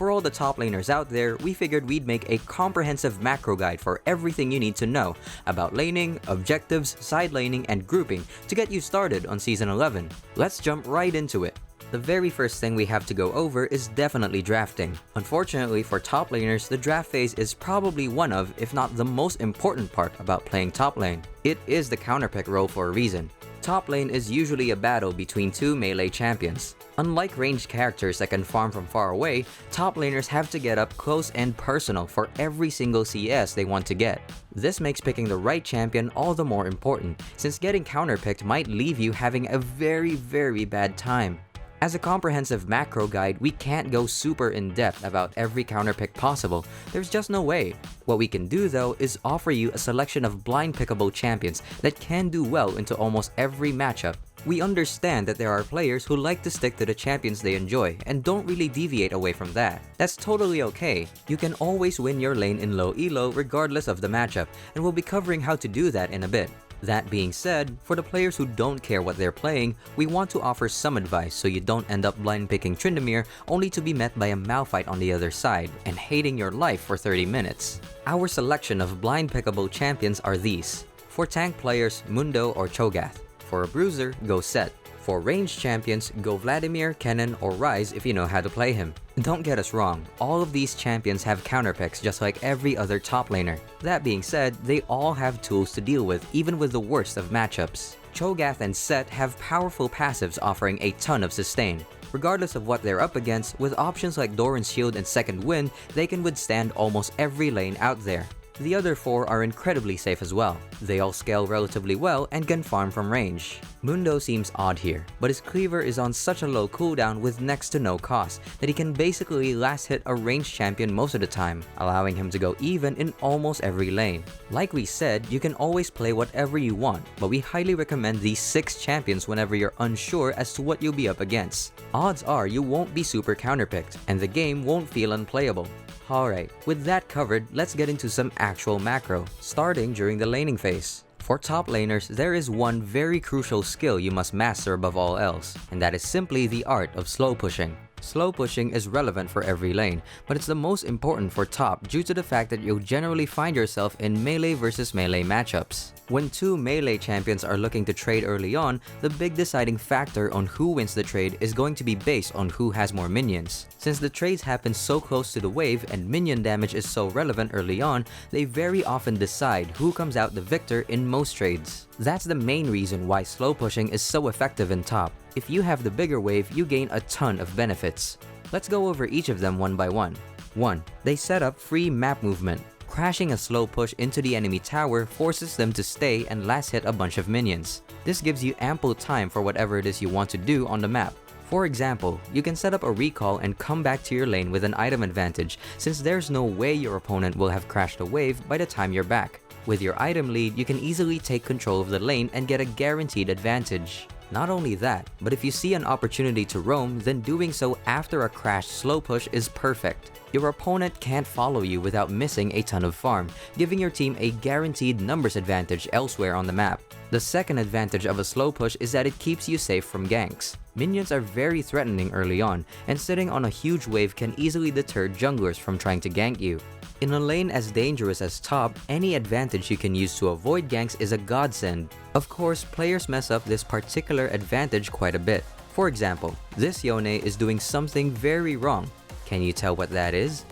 For all the top laners out there, we figured we'd make a comprehensive macro guide for everything you need to know about laning, objectives, side laning, and grouping to get you started on Season 11. Let's jump right into it. The very first thing we have to go over is definitely drafting. Unfortunately for top laners, the draft phase is probably one of, if not the most important part about playing top lane. It is the counterpick role for a reason. Top lane is usually a battle between two melee champions. Unlike ranged characters that can farm from far away, top laners have to get up close and personal for every single CS they want to get. This makes picking the right champion all the more important, since getting counterpicked might leave you having a very bad time. As a comprehensive macro guide, we can't go super in-depth about every counterpick possible. There's just no way. What we can do though is offer you a selection of blind pickable champions that can do well into almost every matchup. We understand that there are players who like to stick to the champions they enjoy and don't really deviate away from that. That's totally okay. You can always win your lane in low elo regardless of the matchup, and we'll be covering how to do that in a bit. That being said, for the players who don't care what they're playing, we want to offer some advice so you don't end up blind picking Tryndamere only to be met by a Malphite on the other side and hating your life for 30 minutes. Our selection of blind pickable champions are these. For tank players, Mundo or Cho'Gath. For a bruiser, go Set. For ranged champions, go Vladimir, Kennen, or Ryze if you know how to play him. Don't get us wrong, all of these champions have counterpicks just like every other top laner. That being said, they all have tools to deal with even with the worst of matchups. Cho'Gath and Set have powerful passives offering a ton of sustain. Regardless of what they're up against, with options like Doran's Shield and Second Wind, they can withstand almost every lane out there. The other four are incredibly safe as well. They all scale relatively well and can farm from range. Mundo seems odd here, but his cleaver is on such a low cooldown with next to no cost that he can basically last hit a ranged champion most of the time, allowing him to go even in almost every lane. Like we said, you can always play whatever you want, but we highly recommend these 6 champions whenever you're unsure as to what you'll be up against. Odds are you won't be super counterpicked, and the game won't feel unplayable. Alright, with that covered, let's get into some actual macro, starting during the laning phase. For top laners, there is one very crucial skill you must master above all else, and that is simply the art of slow pushing. Slow pushing is relevant for every lane, but it's the most important for top due to the fact that you'll generally find yourself in melee versus melee matchups. When two melee champions are looking to trade early on, the big deciding factor on who wins the trade is going to be based on who has more minions. Since the trades happen so close to the wave and minion damage is so relevant early on, they very often decide who comes out the victor in most trades. That's the main reason why slow pushing is so effective in top. If you have the bigger wave, you gain a ton of benefits. Let's go over each of them one by one. 1. They set up free map movement. Crashing a slow push into the enemy tower forces them to stay and last hit a bunch of minions. This gives you ample time for whatever it is you want to do on the map. For example, you can set up a recall and come back to your lane with an item advantage, since there's no way your opponent will have crashed a wave by the time you're back. With your item lead, you can easily take control of the lane and get a guaranteed advantage. Not only that, but if you see an opportunity to roam, then doing so after a crashed slow push is perfect. Your opponent can't follow you without missing a ton of farm, giving your team a guaranteed numbers advantage elsewhere on the map. The second advantage of a slow push is that it keeps you safe from ganks. Minions are very threatening early on, and sitting on a huge wave can easily deter junglers from trying to gank you. In a lane as dangerous as top, any advantage you can use to avoid ganks is a godsend. Of course, players mess up this particular advantage quite a bit. For example, this Yone is doing something very wrong. Can you tell what that is?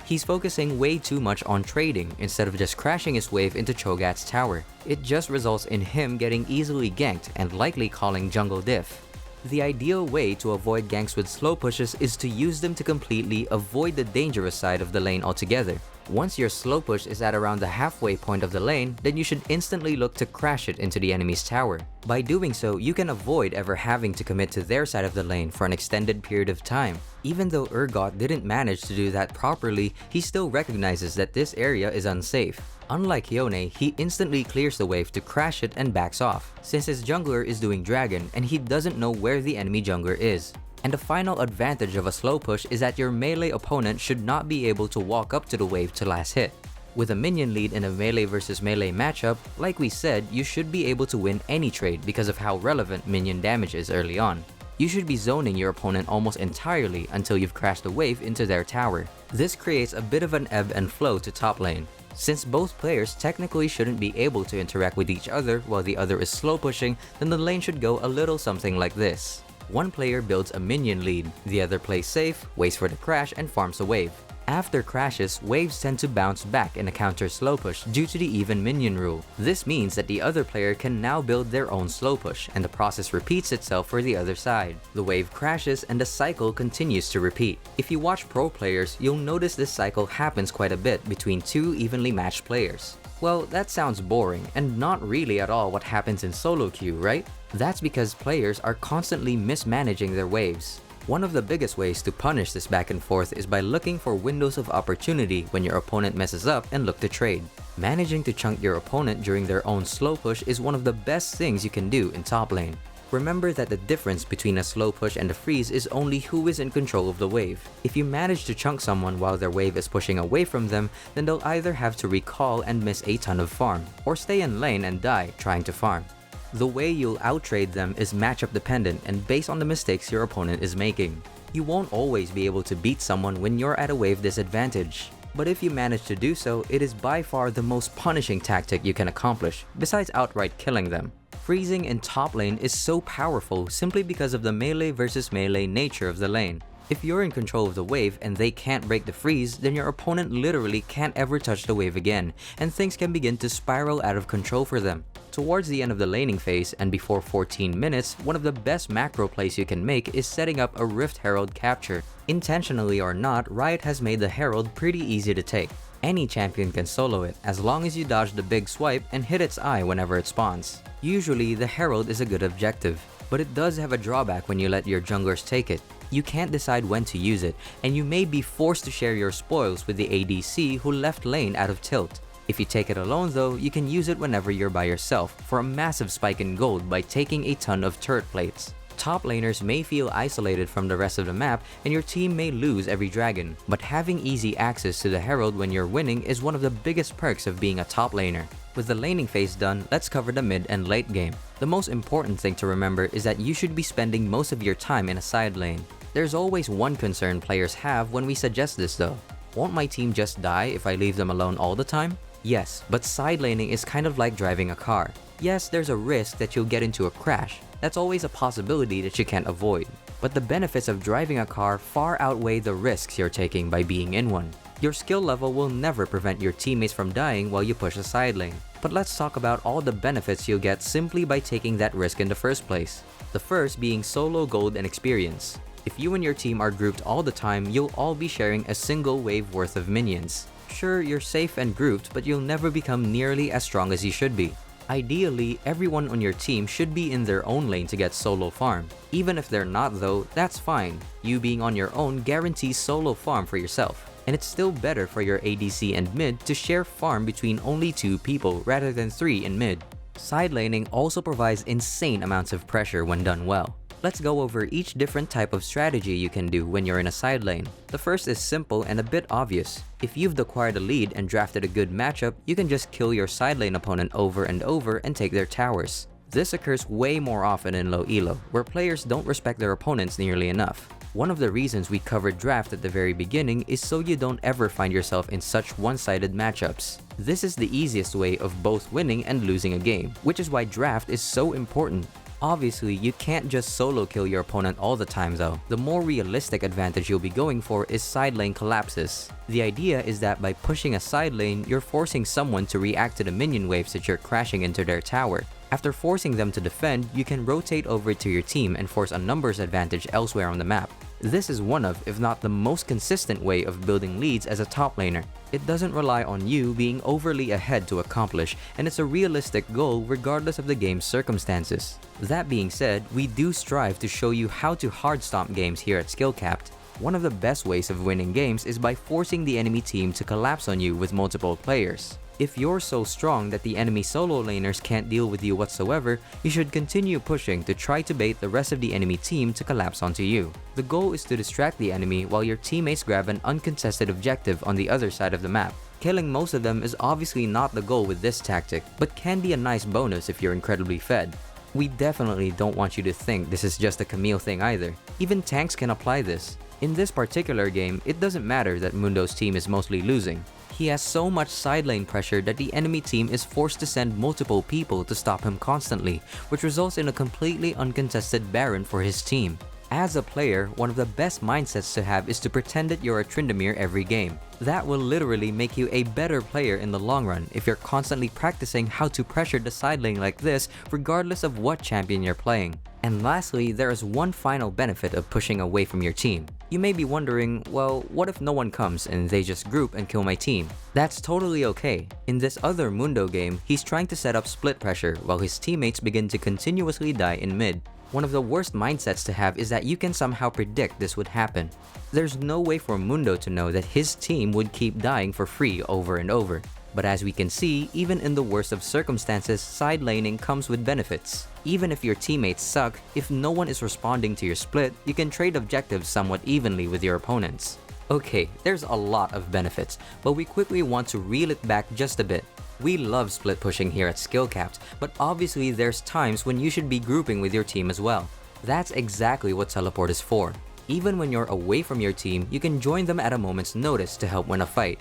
He's focusing way too much on trading instead of just crashing his wave into Cho'Gath's tower. It just results in him getting easily ganked and likely calling jungle diff. The ideal way to avoid ganks with slow pushes is to use them to completely avoid the dangerous side of the lane altogether. Once your slow push is at around the halfway point of the lane, then you should instantly look to crash it into the enemy's tower. By doing so, you can avoid ever having to commit to their side of the lane for an extended period of time. Even though Urgot didn't manage to do that properly, he still recognizes that this area is unsafe. Unlike Yone, he instantly clears the wave to crash it and backs off, since his jungler is doing dragon and he doesn't know where the enemy jungler is. And the final advantage of a slow push is that your melee opponent should not be able to walk up to the wave to last hit. With a minion lead in a melee versus melee matchup, like we said, you should be able to win any trade because of how relevant minion damage is early on. you should be zoning your opponent almost entirely until you've crashed a wave into their tower. This creates a bit of an ebb and flow to top lane. Since both players technically shouldn't be able to interact with each other while the other is slow pushing, then the lane should go a little something like this. One player builds a minion lead, the other plays safe, waits for the crash, and farms a wave. After crashes, waves tend to bounce back in a counter slow push due to the even minion rule. This means that the other player can now build their own slow push, and the process repeats itself for the other side. The wave crashes and the cycle continues to repeat. If you watch pro players, you'll notice this cycle happens quite a bit between two evenly matched players. Well, that sounds boring, and not really at all what happens in solo queue, right? That's because players are constantly mismanaging their waves. One of the biggest ways to punish this back and forth is by looking for windows of opportunity when your opponent messes up and look to trade. Managing to chunk your opponent during their own slow push is one of the best things you can do in top lane. Remember that the difference between a slow push and a freeze is only who is in control of the wave. If you manage to chunk someone while their wave is pushing away from them, then they'll either have to recall and miss a ton of farm, or stay in lane and die trying to farm. The way you'll outtrade them is matchup dependent and based on the mistakes your opponent is making. You won't always be able to beat someone when you're at a wave disadvantage. But if you manage to do so, it is by far the most punishing tactic you can accomplish, besides outright killing them. Freezing in top lane is so powerful simply because of the melee versus melee nature of the lane. If you're in control of the wave and they can't break the freeze, then your opponent literally can't ever touch the wave again, and things can begin to spiral out of control for them. Towards the end of the laning phase and before 14 minutes, one of the best macro plays you can make is setting up a Rift Herald capture. Intentionally or not, Riot has made the Herald pretty easy to take. Any champion can solo it, as long as you dodge the big swipe and hit its eye whenever it spawns. Usually, the Herald is a good objective, but it does have a drawback when you let your junglers take it. You can't decide when to use it, and you may be forced to share your spoils with the ADC who left lane out of tilt. If you take it alone though, you can use it whenever you're by yourself for a massive spike in gold by taking a ton of turret plates. Top laners may feel isolated from the rest of the map and your team may lose every dragon, but having easy access to the Herald when you're winning is one of the biggest perks of being a top laner. With the laning phase done, let's cover the mid and late game. The most important thing to remember is that you should be spending most of your time in a side lane. There's always one concern players have when we suggest this though. Won't my team just die if I leave them alone all the time? Yes, but side laning is kind of like driving a car. Yes, there's a risk that you'll get into a crash. That's always a possibility that you can't avoid. But the benefits of driving a car far outweigh the risks you're taking by being in one. Your skill level will never prevent your teammates from dying while you push a side lane. But let's talk about all the benefits you'll get simply by taking that risk in the first place. The first being solo gold and experience. If you and your team are grouped all the time, you'll all be sharing a single wave worth of minions. Sure, you're safe and grouped, but you'll never become nearly as strong as you should be. Ideally, everyone on your team should be in their own lane to get solo farm. Even if they're not though, that's fine. You being on your own guarantees solo farm for yourself. And it's still better for your ADC and mid to share farm between only 2 people rather than 3 in mid. Side laning also provides insane amounts of pressure when done well. Let's go over each different type of strategy you can do when you're in a side lane. The first is simple and a bit obvious. If you've acquired a lead and drafted a good matchup, you can just kill your side lane opponent over and over and take their towers. This occurs way more often in low elo, where players don't respect their opponents nearly enough. One of the reasons we covered draft at the very beginning is so you don't ever find yourself in such one-sided matchups. This is the easiest way of both winning and losing a game, which is why draft is so important. Obviously, you can't just solo kill your opponent all the time though. The more realistic advantage you'll be going for is side lane collapses. The idea is that by pushing a side lane, you're forcing someone to react to the minion waves that you're crashing into their tower. After forcing them to defend, you can rotate over to your team and force a numbers advantage elsewhere on the map. This is one of, if not the most consistent way of building leads as a top laner. It doesn't rely on you being overly ahead to accomplish, and it's a realistic goal regardless of the game's circumstances. That being said, we do strive to show you how to hard stomp games here at Skillcapped. One of the best ways of winning games is by forcing the enemy team to collapse on you with multiple players. If you're so strong that the enemy solo laners can't deal with you whatsoever, you should continue pushing to try to bait the rest of the enemy team to collapse onto you. The goal is to distract the enemy while your teammates grab an uncontested objective on the other side of the map. Killing most of them is obviously not the goal with this tactic, but can be a nice bonus if you're incredibly fed. We definitely don't want you to think this is just a Camille thing either. Even tanks can apply this. In this particular game, it doesn't matter that Mundo's team is mostly losing. He has so much side lane pressure that the enemy team is forced to send multiple people to stop him constantly, which results in a completely uncontested Baron for his team. As a player, one of the best mindsets to have is to pretend that you're a Tryndamere every game. That will literally make you a better player in the long run if you're constantly practicing how to pressure the side lane like this regardless of what champion you're playing. And lastly, there is one final benefit of pushing away from your team. You may be wondering, well, what if no one comes and they just group and kill my team? That's totally okay. In this other Mundo game, he's trying to set up split pressure while his teammates begin to continuously die in mid. One of the worst mindsets to have is that you can somehow predict this would happen. There's no way for Mundo to know that his team would keep dying for free over and over. But as we can see, even in the worst of circumstances, side laning comes with benefits. Even if your teammates suck, if no one is responding to your split, you can trade objectives somewhat evenly with your opponents. Okay, there's a lot of benefits, but we quickly want to reel it back just a bit. We love split pushing here at Skillcapped, but obviously there's times when you should be grouping with your team as well. That's exactly what teleport is for. Even when you're away from your team, you can join them at a moment's notice to help win a fight.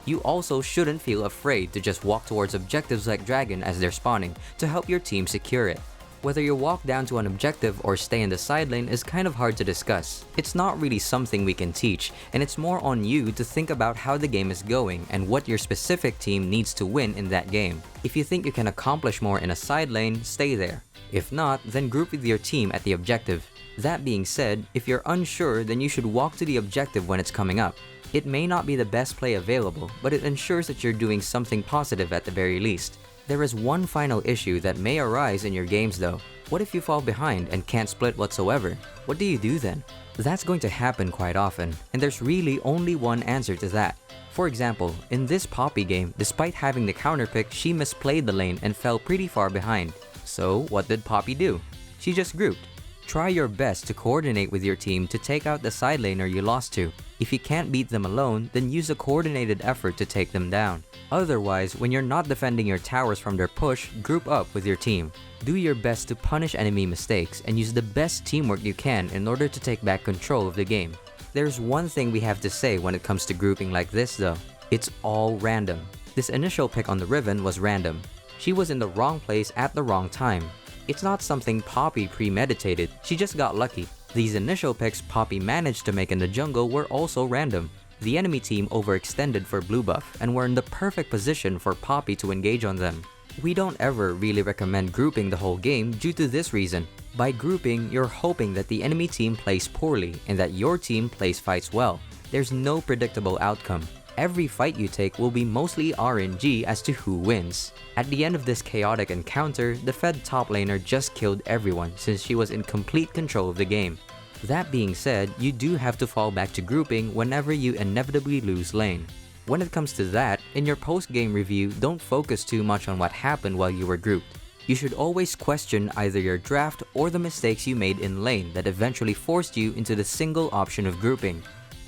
You also shouldn't feel afraid to just walk towards objectives like Dragon as they're spawning to help your team secure it. Whether you walk down to an objective or stay in the side lane is kind of hard to discuss. It's not really something we can teach, and it's more on you to think about how the game is going and what your specific team needs to win in that game. If you think you can accomplish more in a side lane, stay there. If not, then group with your team at the objective. That being said, if you're unsure, then you should walk to the objective when it's coming up. It may not be the best play available, but it ensures that you're doing something positive at the very least. There is one final issue that may arise in your games though. What if you fall behind and can't split whatsoever? What do you do then? That's going to happen quite often, and there's really only one answer to that. For example, in this Poppy game, despite having the counter pick, she misplayed the lane and fell pretty far behind. So what did Poppy do? She just grouped. Try your best to coordinate with your team to take out the side laner you lost to. If you can't beat them alone, then use a coordinated effort to take them down. Otherwise, when you're not defending your towers from their push, group up with your team. Do your best to punish enemy mistakes and use the best teamwork you can in order to take back control of the game. There's one thing we have to say when it comes to grouping like this though. It's all random. This initial pick on the Riven was random. She was in the wrong place at the wrong time. It's not something Poppy premeditated, she just got lucky. These initial picks Poppy managed to make in the jungle were also random. The enemy team overextended for blue buff and were in the perfect position for Poppy to engage on them. We don't ever really recommend grouping the whole game due to this reason. By grouping, you're hoping that the enemy team plays poorly and that your team plays fights well. There's no predictable outcome. Every fight you take will be mostly RNG as to who wins. At the end of this chaotic encounter, the Fed top laner just killed everyone since she was in complete control of the game. That being said, you do have to fall back to grouping whenever you inevitably lose lane. When it comes to that, in your post-game review, don't focus too much on what happened while you were grouped. You should always question either your draft or the mistakes you made in lane that eventually forced you into the single option of grouping.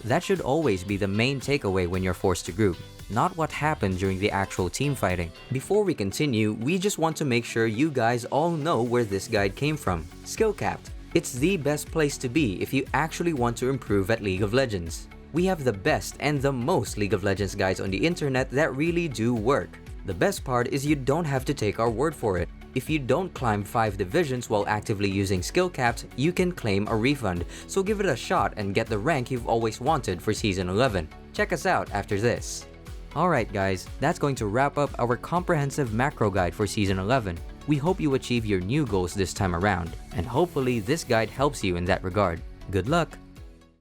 That should always be the main takeaway when you're forced to group, not what happened during the actual team fighting. Before we continue, we just want to make sure you guys all know where this guide came from. Skillcapped. It's the best place to be if you actually want to improve at League of Legends. We have the best and the most League of Legends guides on the internet that really do work. The best part is you don't have to take our word for it. If you don't climb 5 divisions while actively using Skillcapped, you can claim a refund, so give it a shot and get the rank you've always wanted for Season 11. Check us out after this. Alright guys, that's going to wrap up our comprehensive macro guide for Season 11. We hope you achieve your new goals this time around, and hopefully this guide helps you in that regard. Good luck!